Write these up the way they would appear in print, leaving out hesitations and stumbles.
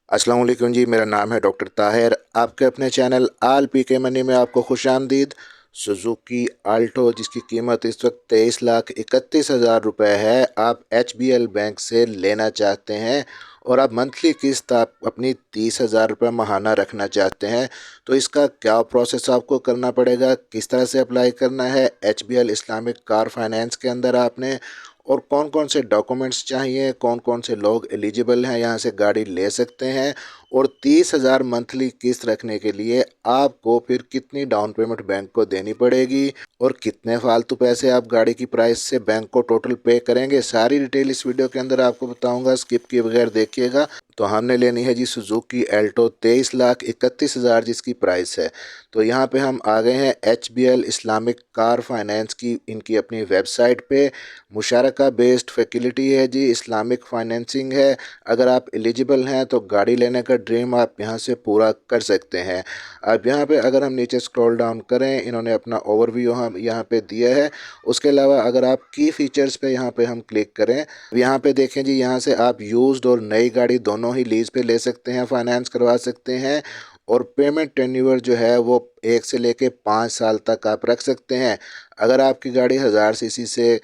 अस्सलाम वालेकुम जी। मेरा नाम है डॉक्टर ताहिर। आपके अपने चैनल आल पी के मनी में आपको खुशामदीद। सुजुकी आल्टो जिसकी कीमत इस वक्त 23,31,000 रुपये है, आप HBL बैंक से लेना चाहते हैं और आप मंथली किस्त आप अपनी 30,000 रुपये माहाना रखना चाहते हैं, तो इसका क्या प्रोसेस आपको करना पड़ेगा, किस तरह से अप्लाई करना है HBL इस्लामिक कार फाइनेंस के अंदर आपने, और कौन कौन से डॉक्यूमेंट्स चाहिए, कौन कौन से लोग एलिजिबल हैं यहाँ से गाड़ी ले सकते हैं, और 30,000 मंथली किस्त रखने के लिए आपको फिर कितनी डाउन पेमेंट बैंक को देनी पड़ेगी और कितने फालतू पैसे आप गाड़ी की प्राइस से बैंक को टोटल पे करेंगे, सारी डिटेल इस वीडियो के अंदर आपको बताऊंगा। स्किप किए बगैर देखिएगा। तो हमने लेनी है जी सुजुकी एल्टो 23,31,000 जिसकी प्राइस है। तो यहाँ पे हम आ गए हैं HBL इस्लामिक कार फाइनेंस की इनकी अपनी वेबसाइट पे। मुशारका बेस्ड फैसिलिटी है जी, इस्लामिक फाइनेंसिंग है। अगर आप एलिजिबल हैं तो गाड़ी लेने का ड्रीम आप यहाँ से पूरा कर सकते हैं। अब यहाँ पे अगर हम नीचे स्क्रॉल डाउन करें, इन्होंने अपना ओवरव्यू हम यहाँ पे दिया है। उसके अलावा अगर आप की फीचर्स पे यहाँ पे हम क्लिक करें, यहाँ पे देखें जी, यहाँ से आप यूज्ड और नई गाड़ी दोनों ही लीज पे ले सकते हैं, फाइनेंस करवा सकते हैं। और पेमेंट टेन्यूअर जो है वो 1 से लेके 5 साल तक आप रख सकते हैं। अगर आपकी गाड़ी 1000 सीसी से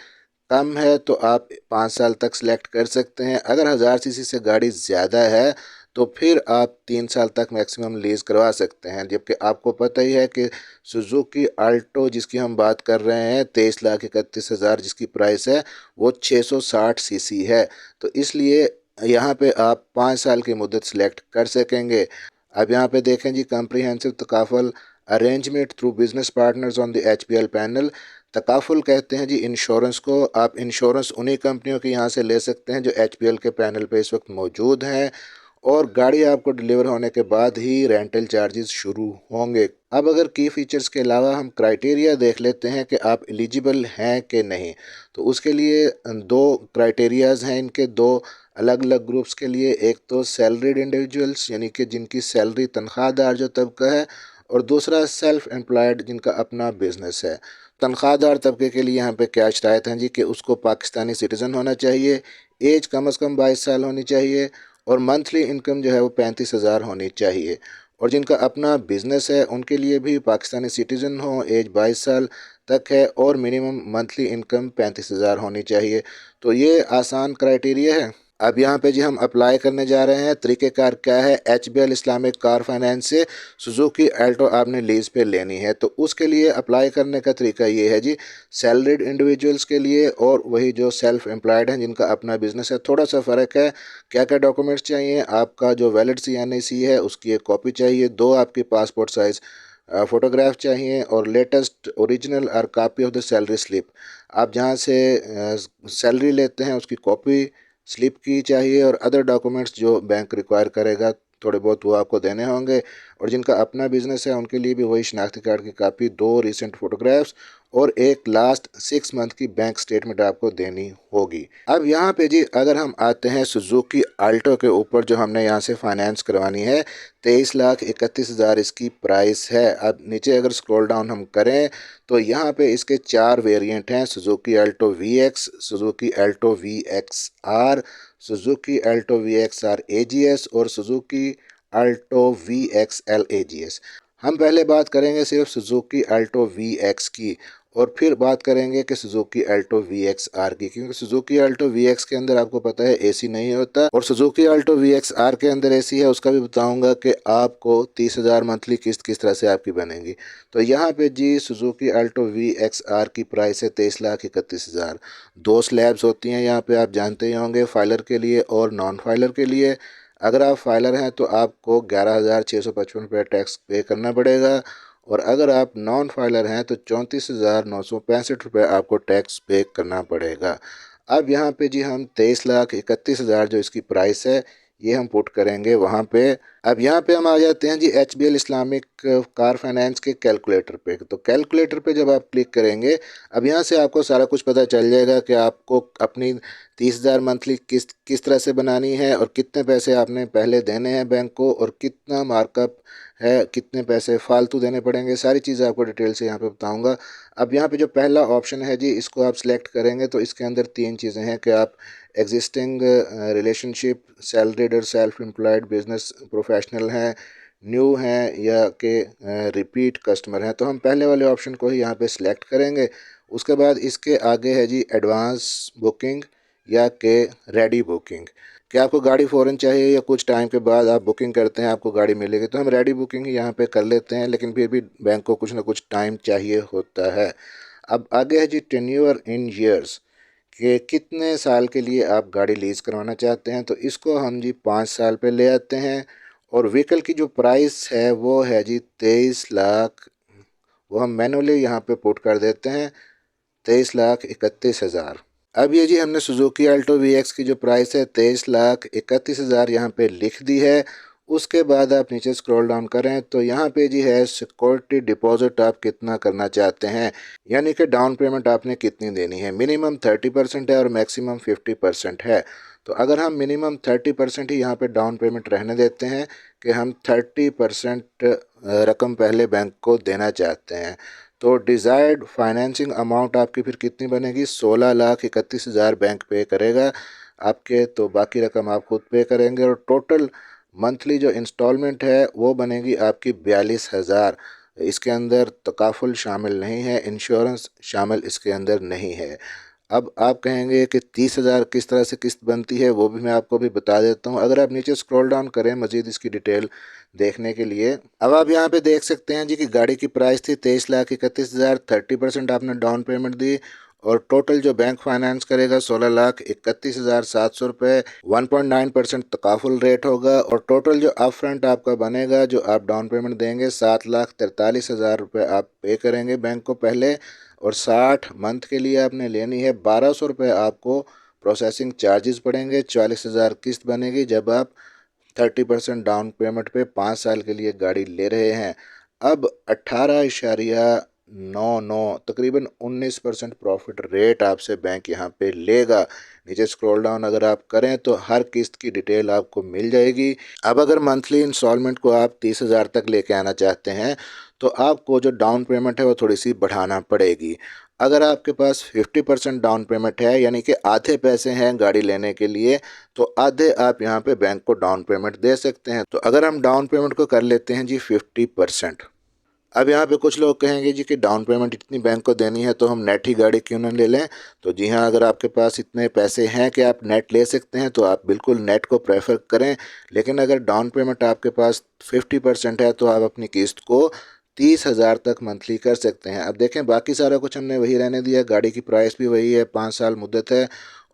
कम है तो आप 5 साल तक सिलेक्ट कर सकते हैं। अगर 1000 सीसी से गाड़ी ज़्यादा है तो फिर आप 3 साल तक मैक्सिमम लीज करवा सकते हैं। जबकि आपको पता ही है कि सुजुकी आल्टो जिसकी हम बात कर रहे हैं 23,31,000 जिसकी प्राइस है वो 660 सीसी है। तो इसलिए यहाँ पे आप 5 साल की मुद्दत सिलेक्ट कर सकेंगे। अब यहाँ पे देखें जी, कम्प्रीहेंसिव तकाफल arrangement through business partners on the HBL panel. तकाफुल कहते हैं जी इंश्योरेंस को। आप इंश्योरेंस उन्हीं कंपनियों के यहाँ से ले सकते हैं जो HBL के पैनल पे इस वक्त मौजूद हैं, और गाड़ी आपको डिलीवर होने के बाद ही रेंटल चार्जेस शुरू होंगे। अब अगर की फ़ीचर्स के अलावा हम क्राइटेरिया देख लेते हैं कि आप एलिजिबल हैं कि नहीं, तो उसके लिए दो क्राइटेरियाज़ हैं इनके, दो अलग अलग ग्रुप्स के लिए। एक तो सैलरीड इंडिविजुअल्स यानी कि जिनकी सैलरी तनख्वाहदार जो तबका है, और दूसरा सेल्फ एम्प्लॉयड जिनका अपना बिजनेस है। तनख्वाहदार तबके के लिए यहाँ पे क्या शराइत हैं जी कि उसको पाकिस्तानी सिटीज़न होना चाहिए, एज कम से कम 22 साल होनी चाहिए, और मंथली इनकम जो है वो 35,000 होनी चाहिए। और जिनका अपना बिजनेस है उनके लिए भी पाकिस्तानी सिटीज़न हो, एज 22 साल तक है, और मिनिमम मंथली इनकम 35,000 होनी चाहिए। तो ये आसान क्राइटेरिया है। अब यहाँ पे जी हम अप्लाई करने जा रहे हैं। तरीक़ेकार क्या है, HBL इस्लामिक कार फाइनेंस से सुजुकी एल्टो आपने लीज़ पे लेनी है, तो उसके लिए अप्लाई करने का तरीका ये है जी, सैलरीड इंडिविजुअल्स के लिए और वही जो सेल्फ एम्प्लॉयड हैं जिनका अपना बिजनेस है, थोड़ा सा फ़र्क है। क्या क्या डॉक्यूमेंट्स चाहिए, आपका जो वैलिड CNAC है उसकी एक कॉपी चाहिए, दो आपकी पासपोर्ट साइज़ फ़ोटोग्राफ चाहिए, और लेटेस्ट ओरिजिनल और copy of the salary slip. आप जहाँ से सैलरी लेते हैं उसकी कॉपी स्लिप की चाहिए, और अदर डॉक्यूमेंट्स जो बैंक रिक्वायर करेगा थोड़े बहुत वो आपको देने होंगे। और जिनका अपना बिजनेस है उनके लिए भी वही शनाख्ती कार्ड की कापी, दो रिसेंट फोटोग्राफ्स, और एक लास्ट 6 मंथ की बैंक स्टेटमेंट आपको देनी होगी। अब यहाँ पे जी अगर हम आते हैं सुजुकी आल्टो के ऊपर, जो हमने यहाँ से फाइनेंस करवानी है, 23,31,000 इसकी प्राइस है। अब नीचे अगर स्क्रॉल डाउन हम करें तो यहाँ पे इसके 4 वेरिएंट हैं, Suzuki Alto VX, Suzuki Alto VXR, Suzuki Alto VXR AGS और सुजुकी अल्टो VXL AGS। हम पहले बात करेंगे सिर्फ सुजुकी अल्टो VX की, और फिर बात करेंगे कि सुजुकी अल्टो VXR की, क्योंकि सुजुकी अल्टो VX के अंदर आपको पता है AC नहीं होता, और सुजुकी अल्टो VXR के अंदर AC है। उसका भी बताऊंगा कि आपको 30,000 मंथली किस्त किस तरह से आपकी बनेगी। तो यहाँ पे जी सुजुकी अल्टो VXR की प्राइस है 23,31,000। दो स्लैब्स होती हैं यहाँ पे, आप जानते ही होंगे, फाइलर के लिए और नॉन फाइलर के लिए। अगर आप फाइलर हैं तो आपको 11,655 रुपये टैक्स पे करना पड़ेगा, और अगर आप नॉन फाइलर हैं तो 34,965 रुपये आपको टैक्स पे करना पड़ेगा। अब यहाँ पे जी हम 23,31,000 जो इसकी प्राइस है ये हम पुट करेंगे वहाँ पे। अब यहाँ पे हम आ जाते हैं जी HBL इस्लामिक कार फाइनेंस के कैलकुलेटर पे। तो कैलकुलेटर पे जब आप क्लिक करेंगे, अब यहाँ से आपको सारा कुछ पता चल जाएगा कि आपको अपनी 30,000 मंथली किस्त किस तरह से बनानी है, और कितने पैसे आपने पहले देने हैं बैंक को, और कितना मार्कअप है, कितने पैसे फालतू देने पड़ेंगे, सारी चीज़ें आपको डिटेल से यहाँ पे बताऊँगा। अब यहाँ पे जो पहला ऑप्शन है जी, इसको आप सिलेक्ट करेंगे तो इसके अंदर तीन चीज़ें हैं कि आप एग्जिस्टिंग रिलेशनशिप, सैलरीड और सेल्फ एम्प्लॉयड बिजनेस प्रोफेशनल हैं, न्यू हैं या के रिपीट कस्टमर हैं। तो हम पहले वाले ऑप्शन को ही यहाँ पे सिलेक्ट करेंगे। उसके बाद इसके आगे है जी एडवांस बुकिंग या के रेडी बुकिंग, कि आपको गाड़ी फ़ौरन चाहिए या कुछ टाइम के बाद आप बुकिंग करते हैं आपको गाड़ी मिलेगी। तो हम रेडी बुकिंग ही यहाँ पे कर लेते हैं, लेकिन फिर भी बैंक को कुछ ना कुछ टाइम चाहिए होता है। अब आगे है जी टेन्योर इन ईयर्स, कि कितने साल के लिए आप गाड़ी लीज़ करवाना चाहते हैं। तो इसको हम जी 5 साल पे ले आते हैं। और व्हीकल की जो प्राइस है वो है जी 23 लाख, वो हम मैनुअली यहाँ पे पुट कर देते हैं 23,31,000। अब ये जी हमने सुजुकी अल्टो वी एक्स की जो प्राइस है 23,31,000 यहाँ पे लिख दी है। उसके बाद आप नीचे स्क्रॉल डाउन करें तो यहाँ पे जी है सिक्योरिटी डिपॉजिट आप कितना करना चाहते हैं, यानी कि डाउन पेमेंट आपने कितनी देनी है। मिनिमम 30% है और मैक्सिमम 50% है। तो अगर हम मिनिमम 30% ही यहाँ पे डाउन पेमेंट रहने देते हैं कि हम 30% रकम पहले बैंक को देना चाहते हैं, तो डिज़ायर्ड फाइनेंसिंग अमाउंट आपकी फिर कितनी बनेगी, 16,31,000 बैंक पे करेगा आपके। तो बाकी रकम आप खुद पे करेंगे और टोटल मंथली जो इंस्टॉलमेंट है वो बनेगी आपकी 42,000। इसके अंदर तकाफुल शामिल नहीं है, इंश्योरेंस शामिल इसके अंदर नहीं है। अब आप कहेंगे कि 30,000 किस तरह से किस्त बनती है, वो भी मैं आपको भी बता देता हूँ। अगर आप नीचे स्क्रॉल डाउन करें मज़ीद इसकी डिटेल देखने के लिए, अब आप यहाँ पे देख सकते हैं जी कि गाड़ी की प्राइस थी 23,31,000, 30% आपने डाउन पेमेंट दी और टोटल जो बैंक फाइनेंस करेगा 16,31,700 रुपये, 1.9% तकाफुल रेट होगा। और टोटल जो अप फ्रंट आपका बनेगा, जो आप डाउन पेमेंट देंगे 7,43,000 रुपये आप पे करेंगे बैंक को पहले। और 60 मंथ के लिए आपने लेनी है, 1,200 रुपये आपको प्रोसेसिंग चार्जेस पड़ेंगे, 44,000 किस्त बनेगी जब आप 30% डाउन पेमेंट पे 5 साल के लिए गाड़ी ले रहे हैं। अब 18.99 तकरीबन 19% प्रॉफिट रेट आपसे बैंक यहाँ पे लेगा। नीचे स्क्रॉल डाउन अगर आप करें तो हर किस्त की डिटेल आपको मिल जाएगी। अब अगर मंथली इंस्टॉलमेंट को आप 30,000 तक लेके आना चाहते हैं तो आपको जो डाउन पेमेंट है वो थोड़ी सी बढ़ाना पड़ेगी। अगर आपके पास 50% डाउन पेमेंट है, यानी कि आधे पैसे हैं गाड़ी लेने के लिए, तो आधे आप यहाँ पे बैंक को डाउन पेमेंट दे सकते हैं। तो अगर हम डाउन पेमेंट को कर लेते हैं जी 50%। अब यहाँ पे कुछ लोग कहेंगे जी कि डाउन पेमेंट इतनी बैंक को देनी है तो हम नेट ही गाड़ी क्यों ना ले लें। तो जी हाँ, अगर आपके पास इतने पैसे हैं कि आप नेट ले सकते हैं तो आप बिल्कुल नेट को प्रेफर करें। लेकिन अगर डाउन पेमेंट आपके पास 50% है तो आप अपनी किस्त को 30,000 तक मंथली कर सकते हैं। अब देखें बाकी सारा कुछ हमने वही रहने दिया, गाड़ी की प्राइस भी वही है, 5 साल मुद्दत है।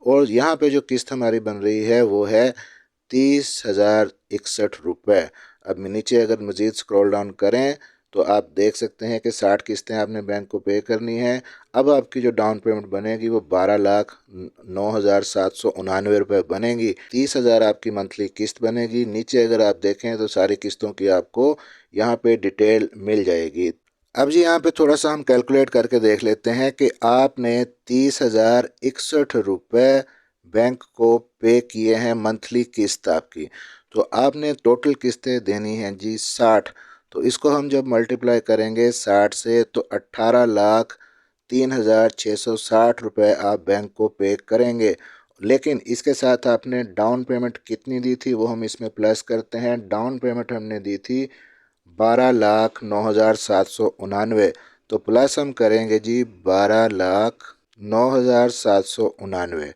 और यहाँ पे जो किस्त हमारी बन रही है वो है 30,061 रुपये। अब नीचे अगर मज़ीद स्क्रॉल डाउन करें तो आप देख सकते हैं कि 60 किस्तें आपने बैंक को पे करनी है। अब आपकी जो डाउन पेमेंट बनेगी वो 12,09,799 रुपये बनेगी। 30,000 आपकी मंथली किस्त बनेगी। नीचे अगर आप देखें तो सारी किस्तों की आपको यहाँ पे डिटेल मिल जाएगी। अब जी यहाँ पे थोड़ा सा हम कैलकुलेट करके देख लेते हैं कि आपने 30,061 रुपये बैंक को पे किए हैं मंथली किस्त आपकी। तो आपने टोटल किस्तें देनी हैं जी 60। तो इसको हम जब मल्टीप्लाई करेंगे 60 से तो 18,03,660 रुपये आप बैंक को पे करेंगे। लेकिन इसके साथ आपने डाउन पेमेंट कितनी दी थी वो हम इसमें प्लस करते हैं। डाउन पेमेंट हमने दी थी 12,09,799। तो प्लस हम करेंगे जी 12,09,799।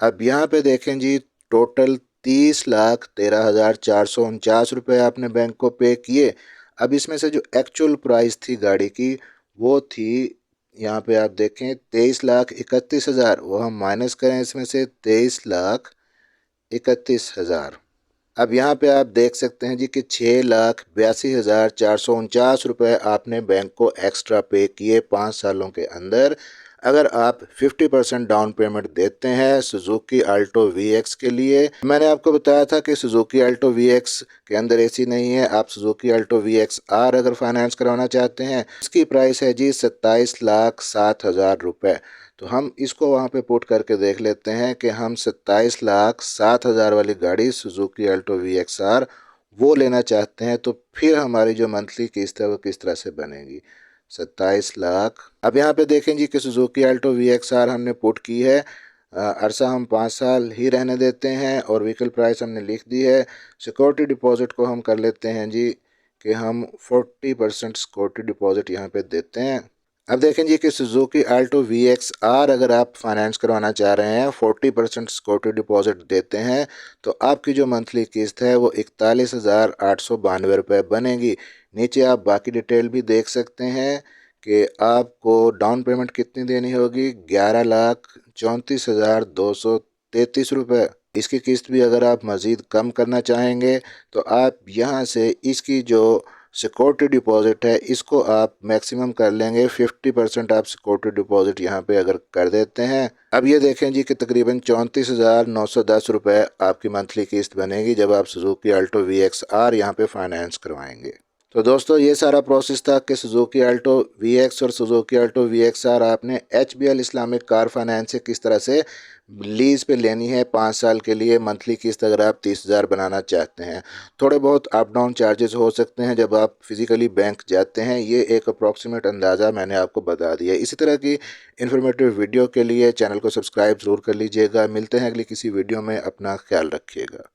अब यहाँ पे देखें जी टोटल 30,13,449 रुपये आपने बैंक को पे किए। अब इसमें से जो एक्चुअल प्राइस थी गाड़ी की वो थी, यहाँ पे आप देखें 23,31,000, वो हम माइनस करें इसमें से 23,31,000। अब यहाँ पे आप देख सकते हैं जी कि 6,82,449 रुपये आपने बैंक को एक्स्ट्रा पे किए 5 सालों के अंदर। अगर आप 50% डाउन पेमेंट देते हैं सुजुकी अल्टो वी एक्स के लिए। मैंने आपको बताया था कि सुजुकी अल्टो वी एक्स के अंदर एसी नहीं है। आप Suzuki Alto V X R अगर फाइनेंस करवाना चाहते हैं, इसकी प्राइस है जी 27,07,000 रुपये। तो हम इसको वहाँ पे पुट करके देख लेते हैं कि हम 27,07,000 वाली गाड़ी Suzuki Alto V X R वो लेना चाहते हैं, तो फिर हमारी जो मंथली किस्त है वो किस तरह से बनेगी। 27 लाख। अब यहाँ पे देखें जी कि Suzuki Alto V X R हमने पुट की है अरसा हम 5 साल ही रहने देते हैं और व्हीकल प्राइस हमने लिख दी है। सिक्योरिटी डिपॉज़िट को हम कर लेते हैं जी कि हम 40% सिक्योरिटी डिपॉज़िट यहाँ पे देते हैं। अब देखें जी कि सुजुकी आल्टो VXR अगर आप फाइनेंस करवाना चाह रहे हैं, 40% सिक्योरिटी डिपॉज़िट देते हैं, तो आपकी जो मंथली किस्त है वो 41,892 रुपये बनेगी। नीचे आप बाकी डिटेल भी देख सकते हैं कि आपको डाउन पेमेंट कितनी देनी होगी, 11,34,233 रुपये। इसकी किस्त भी अगर आप मज़ीद कम करना चाहेंगे तो आप यहाँ से इसकी जो सिक्योरिटी डिपॉज़िट है इसको आप मैक्सिमम कर लेंगे। 50% आप सिक्योरिटी डिपॉज़िट यहाँ पे अगर कर देते हैं। अब ये देखें जी कि तकरीबन 34,910 रुपये आपकी मंथली किस्त बनेगी जब आप सुजुकी आल्टो VXR यहाँ पे फाइनेंस करवाएंगे। तो दोस्तों ये सारा प्रोसेस था कि सुजुकी आल्टो VX और सुजुकी आल्टो VXR आपने HBL इस्लामिक कार फाइनेंस से किस तरह से लीज़ पे लेनी है 5 साल के लिए। मंथली किस्त अगर आप 30,000 बनाना चाहते हैं, थोड़े बहुत अप डाउन चार्जेस हो सकते हैं जब आप फिज़िकली बैंक जाते हैं। ये एक अप्रॉक्सीमेट अंदाज़ा मैंने आपको बता दिया। इसी तरह की इन्फॉर्मेटिव वीडियो के लिए चैनल को सब्सक्राइब ज़रूर कर लीजिएगा। मिलते हैं अगली किसी वीडियो में, अपना ख्याल रखिएगा।